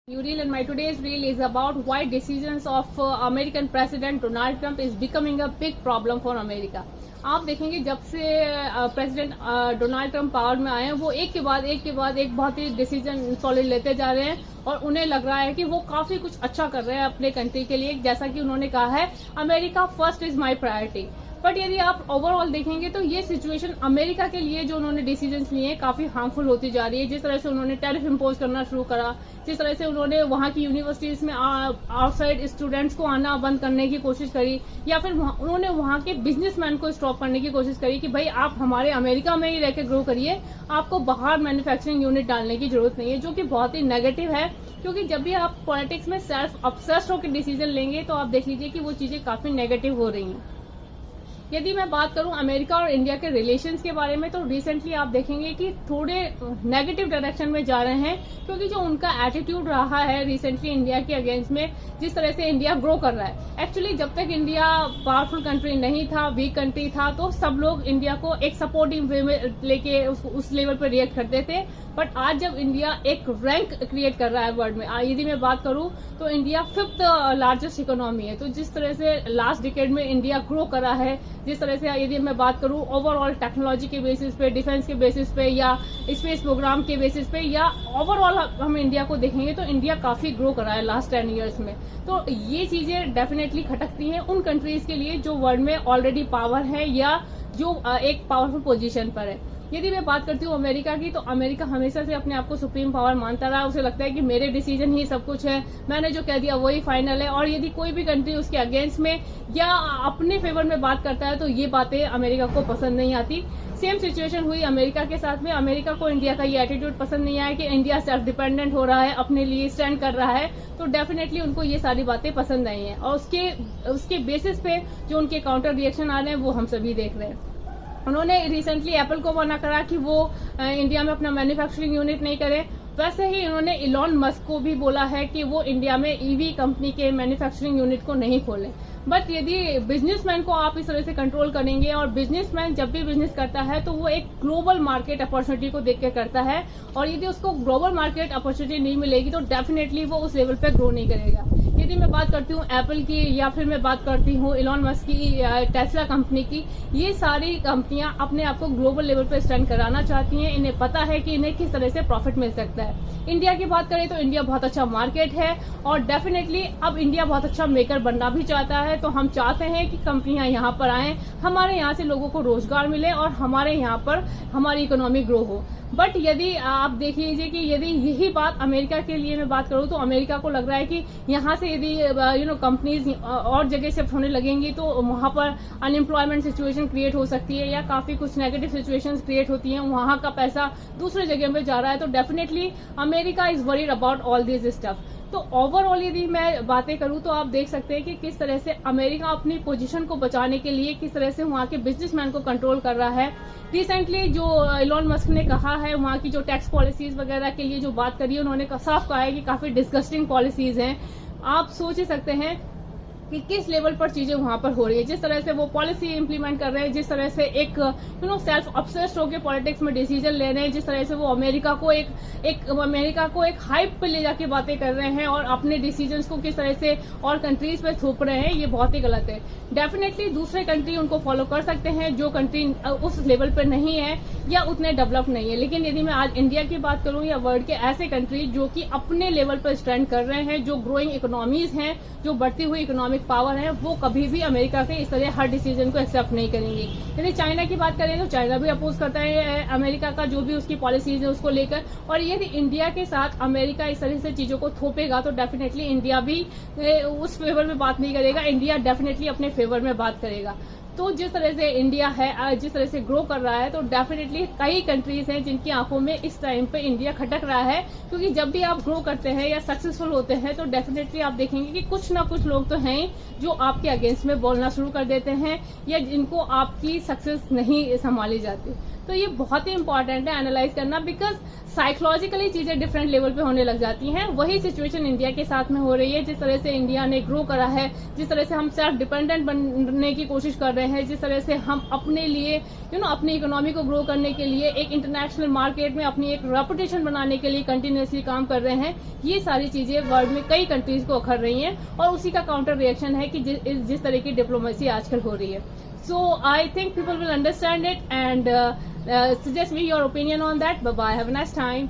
Uriel, and my today's reel is about why decisions of American President Donald Trump is becoming a big problem for America. आप देखेंगे जब से president Donald Trump power में आए हैं वो एक के बाद एक बहुत ही डिसीजन सॉलिड लेते जा रहे हैं और उन्हें लग रहा है कि वो काफी कुछ अच्छा कर रहे हैं अपने कंट्री के लिए। जैसा कि उन्होंने कहा है, America first is my priority. But यदि आप ओवरऑल देखेंगे तो ये सिचुएशन अमेरिका के लिए जो उन्होंने डिसीजंस लिए हैं काफी हार्मफुल होती जा रही है। जिस तरह से उन्होंने टैरिफ इम्पोज करना शुरू करा, जिस तरह से उन्होंने वहां की यूनिवर्सिटीज में आउटसाइड स्टूडेंट्स को आना बंद करने की कोशिश करी, या फिर उन्होंने वहां के बिजनेसमैन को स्टॉप करने की कोशिश करी कि भाई आप हमारे अमेरिका में ही रहकर ग्रो करिए, आपको बाहर मैन्युफैक्चरिंग यूनिट डालने की जरूरत नहीं है, जो कि बहुत ही नेगेटिव है। क्योंकि जब भी आप पॉलिटिक्स में सेल्फ ऑब्सेस्ड होकर डिसीजन लेंगे तो आप देख लीजिए कि वो चीजें काफी नेगेटिव हो रही हैं। यदि मैं बात करूं अमेरिका और इंडिया के रिलेशंस के बारे में तो रिसेंटली आप देखेंगे कि थोड़े नेगेटिव डायरेक्शन में जा रहे हैं, क्योंकि जो उनका एटीट्यूड रहा है रिसेंटली इंडिया के अगेंस्ट में, जिस तरह से इंडिया ग्रो कर रहा है। एक्चुअली जब तक इंडिया पावरफुल कंट्री नहीं था, वीक कंट्री था, तो सब लोग इंडिया को एक सपोर्टिव वे में लेके उस लेवल पर रिएक्ट करते थे। बट आज जब इंडिया एक रैंक क्रिएट कर रहा है वर्ल्ड में, यदि मैं बात करूं तो इंडिया 5th लार्जेस्ट इकोनॉमी है। तो जिस तरह से लास्ट डिकेड में इंडिया ग्रो करा है, जिस तरह से यदि मैं बात करूं ओवरऑल टेक्नोलॉजी के बेसिस पे, डिफेंस के बेसिस पे, या स्पेस प्रोग्राम के बेसिस पे, या ओवरऑल हम इंडिया को देखेंगे तो इंडिया काफी ग्रो करा है लास्ट 10 ईयर्स में। तो ये चीजें डेफिनेटली खटकती हैं उन कंट्रीज के लिए जो वर्ल्ड में ऑलरेडी पावर है या जो एक पावरफुल पोजीशन पर है। यदि मैं बात करती हूँ अमेरिका की, तो अमेरिका हमेशा से अपने आप को सुप्रीम पावर मानता रहा। उसे लगता है कि मेरे डिसीजन ही सब कुछ है, मैंने जो कह दिया वही फाइनल है। और यदि कोई भी कंट्री उसके अगेंस्ट में या अपने फेवर में बात करता है तो ये बातें अमेरिका को पसंद नहीं आती। सेम सिचुएशन हुई अमेरिका के साथ में। अमेरिका को इंडिया का ये एटीट्यूड पसंद नहीं आया कि इंडिया सेल्फ डिपेंडेंट हो रहा है, अपने लिए स्टैंड कर रहा है, तो डेफिनेटली उनको ये सारी बातें पसंद आई हैं। और उसके बेसिस पे जो उनके काउंटर रिएक्शन आ रहे हैं वो हम सभी देख रहे हैं। उन्होंने रिसेंटली एप्पल को मना करा कि वो इंडिया में अपना मैन्युफैक्चरिंग यूनिट नहीं करे। वैसे ही उन्होंने इलॉन मस्क को भी बोला है कि वो इंडिया में ईवी कंपनी के मैन्युफैक्चरिंग यूनिट को नहीं खोले। बट यदि बिजनेसमैन को आप इस तरह से कंट्रोल करेंगे, और बिजनेसमैन जब भी बिजनेस करता है तो वो एक ग्लोबल मार्केट अपॉर्चुनिटी को देख के करता है, और यदि उसको ग्लोबल मार्केट अपॉर्चुनिटी नहीं मिलेगी तो डेफिनेटली वो उस लेवल पे ग्रो नहीं करेगा। यदि मैं बात करती हूँ एप्पल की, या फिर मैं बात करती हूँ इलॉन मस्क की, टेस्ला कंपनी की, ये सारी कंपनियां अपने आप को ग्लोबल लेवल पे स्टैंड कराना चाहती हैं। इन्हें पता है कि इन्हें किस तरह से प्रॉफिट मिल सकता है। इंडिया की बात करें तो इंडिया बहुत अच्छा मार्केट है, और डेफिनेटली अब इंडिया बहुत अच्छा मेकर बनना भी चाहता है। तो हम चाहते हैं कि कंपनियां यहाँ पर आएं, हमारे यहाँ से लोगों को रोजगार मिले और हमारे यहाँ पर हमारी इकोनॉमी ग्रो हो। बट यदि आप देख लीजिए कि यदि यही बात अमेरिका के लिए मैं बात करूं तो अमेरिका को लग रहा है कि यहाँ से यदि कंपनीज और जगह शिफ्ट होने लगेंगी तो वहां पर अनएम्प्लॉयमेंट सिचुएशन क्रिएट हो सकती है, या काफी कुछ नेगेटिव सिचुएशंस क्रिएट होती हैं, वहां का पैसा दूसरे जगह में जा रहा है। तो definitely America is worried about all this stuff. तो ओवरऑल यदि मैं बातें करूं तो आप देख सकते हैं कि किस तरह से अमेरिका अपनी पोजीशन को बचाने के लिए किस तरह से वहां के बिजनेसमैन को कंट्रोल कर रहा है। रिसेंटली जो इलॉन मस्क ने कहा है, वहां की जो टैक्स पॉलिसीज वगैरह के लिए जो बात करी है, उन्होंने साफ कहा है कि काफी डिस्गस्टिंग पॉलिसीज हैं। आप सोच ही सकते हैं कि किस लेवल पर चीजें वहां पर हो रही है, जिस तरह से वो पॉलिसी इंप्लीमेंट कर रहे हैं, जिस तरह से एक सेल्फ ऑब्सेस्ड होकर पॉलिटिक्स में डिसीजन ले रहे हैं, जिस तरह से वो अमेरिका को एक हाइप पे ले जाके बातें कर रहे हैं, और अपने डिसीजंस को किस तरह से और कंट्रीज पे थोप रहे हैं, ये बहुत ही गलत है। डेफिनेटली दूसरे कंट्री उनको फॉलो कर सकते हैं जो कंट्री उस लेवल पर नहीं है या उतने डेवलप नहीं है। लेकिन यदि मैं आज इंडिया की बात करूं या वर्ल्ड के ऐसे कंट्री जो कि अपने लेवल पर स्टैंड कर रहे हैं, जो ग्रोइंग इकोनॉमीज हैं, जो बढ़ती हुई इकोनॉमिक पावर है, वो कभी भी अमेरिका के इस तरह हर डिसीजन को एक्सेप्ट नहीं करेंगी। यदि चाइना की बात करें तो चाइना भी अपोज करता है अमेरिका का जो भी उसकी पॉलिसीज है उसको लेकर। और यदि इंडिया के साथ अमेरिका इस तरह से चीजों को थोपेगा तो डेफिनेटली इंडिया भी उस फेवर में बात नहीं करेगा, इंडिया डेफिनेटली अपने फेवर में बात करेगा। तो जिस तरह से इंडिया है, जिस तरह से ग्रो कर रहा है, तो डेफिनेटली कई कंट्रीज हैं जिनकी आंखों में इस टाइम पे इंडिया खटक रहा है। क्योंकि जब भी आप ग्रो करते हैं या सक्सेसफुल होते हैं तो डेफिनेटली आप देखेंगे कि कुछ ना कुछ लोग तो हैं जो आपके अगेंस्ट में बोलना शुरू कर देते हैं, या जिनको आपकी सक्सेस नहीं संभाली जाती। तो ये बहुत ही इंपॉर्टेंट है एनालाइज करना, बिकॉज साइकोलॉजिकली चीजें डिफरेंट लेवल पे होने लग जाती हैं। वही सिचुएशन इंडिया के साथ में हो रही है। जिस तरह से इंडिया ने ग्रो करा है, जिस तरह से हम सेल्फ डिपेंडेंट बनने की कोशिश कर रहे हैं, जिस तरह से हम अपने लिए अपनी इकोनॉमी को ग्रो करने के लिए एक इंटरनेशनल मार्केट में अपनी एक रेपुटेशन बनाने के लिए कंटिन्यूसली काम कर रहे हैं, ये सारी चीजें वर्ल्ड में कई कंट्रीज को अखर रही हैं और उसी का काउंटर रिएक्शन है कि जिस तरह की डिप्लोमेसी आजकल हो रही है। So I think people will understand it and suggest me your opinion on that. Bye bye. Have a nice time.